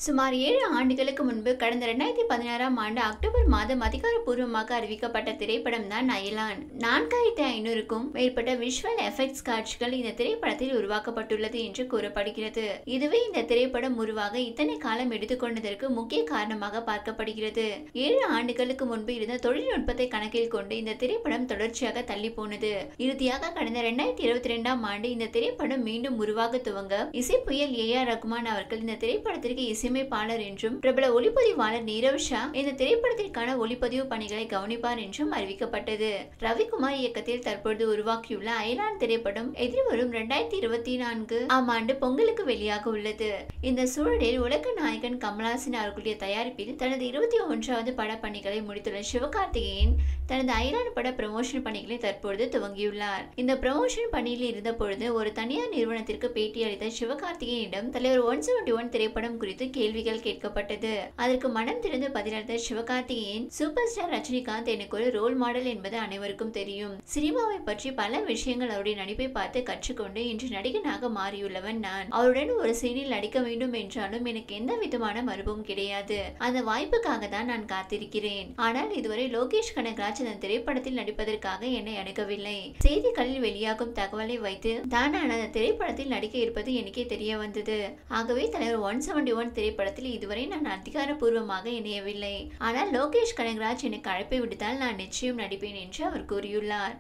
சுமார் 7 ஆண்டுகளுக்கு முன்பு கடந்த 2016ஆம் ஆண்டு அக்டோபர் மாதம் அதிகாரப்பூர்வமாக அறிவிக்கப்பட்ட திரைப்படம் தான் அயலான். 4500க்கும் மேற்பட்ட விஷுவல் எஃபெக்ட்ஸ் காட்சிகள் இந்த திரைப்படத்தில் உருவாக்கப்பட்டுள்ளது என்று கூறப்படுகிறது. இதுவே இந்த திரைப்படம் உருவாக இத்தனை காலம் எடுத்துக்கொண்டதற்கு முக்கிய காரணமாக பார்க்கப்படுகிறது. 7 ஆண்டுகளுக்கு முன்பு இருந்த தொழில்நுட்பத்தை கணக்கில் கொண்டு இந்த திரைப்படம் தொடர்ச்சியாக தள்ளி போனது. இறுதியாக கடந்த 2022ஆம் ஆண்டு இந்த திரைப்படம் மீண்டும் உருவாக துவங்க இசைப்புயல் ஏ.ஆர். ரகுமான் அவர்கள் இந்த திரைப்படத்திற்கு இசையமைப்பாளர் என்றும் பிரபல ஒளிப்பதிவாளர் நீரவ் ஷா இந்த திரைப்படத்திற்கான ஒளிப்பதிவு பணிகளை கவனிப்பார் என்றும் அறிவிக்கப்பட்டது. ரவிக்குமார் இயக்கத்தில் தற்பொழுது உருவாக்கியுள்ள அயலான் திரைப்படம் எதிர்வரும் 2024ஆம் ஆண்டு பொங்கலுக்கு வெளியாக உள்ளது. இந்த சூழலில் உலக நாயகன் கமல்ஹாசன் அவர்களுடைய தயாரிப்பில் தனது 21வது பட பணிகளை முடித்துள்ள சிவகார்த்திகேயன் தனது அயலான் பட ப்ரமோஷன் பணிகளை தற்பொழுது துவங்கியுள்ளார். இந்த ப்ரமோஷன் பணியில் இருந்த பொழுது ஒரு தனியார் நிறுவனத்திற்கு பேட்டியளித்த சிவகார்த்திகேயனிடம் தலைவர் 171 திரைப்படம் குறித்து கேள்விகள் கேட்கப்பட்டது. அதற்கு மனம் திறந்து பதிலளித்த சிவகார்த்திகேயன், சூப்பர் ஸ்டார் ரஜினிகாந்த் எனக்கு ஒரு ரோல் மாடல் என்பது அனைவருக்கும் தெரியும். சினிமாவை பற்றி பல விஷயங்கள் அவருடைய நடிப்பை பார்த்து கற்றுக்கொண்டு இன்று நடிகனாக மாறியுள்ளவன் நான். அவருடன் ஒரு சீனில் நடிக்க வேண்டும் என்றாலும் எனக்கு எந்த விதமான மறுப்பும் கிடையாது. அந்த வாய்ப்புக்காக தான் நான் காத்திருக்கிறேன். ஆனால் இதுவரை லோகேஷ் கனகராஜ் அந்த திரைப்படத்தில் நடிப்பதற்காக என்னை அணுகவில்லை. செய்திகளில் வெளியாகும் தகவலை வைத்து தான் நான் அந்த திரைப்படத்தில் நடிக்க இருப்பது எனக்கே தெரிய வந்தது. ஆகவே தலைவர் 171 திரைப்படத்தில் இதுவரை நான் அதிகாரப்பூர்வமாக இணையவில்லை. ஆனால் லோகேஷ் கனகராஜ் எனக்கு அழைப்பை விடுத்தால் நான் நிச்சயம் நடிப்பேன் என்று அவர் கூறியுள்ளார்.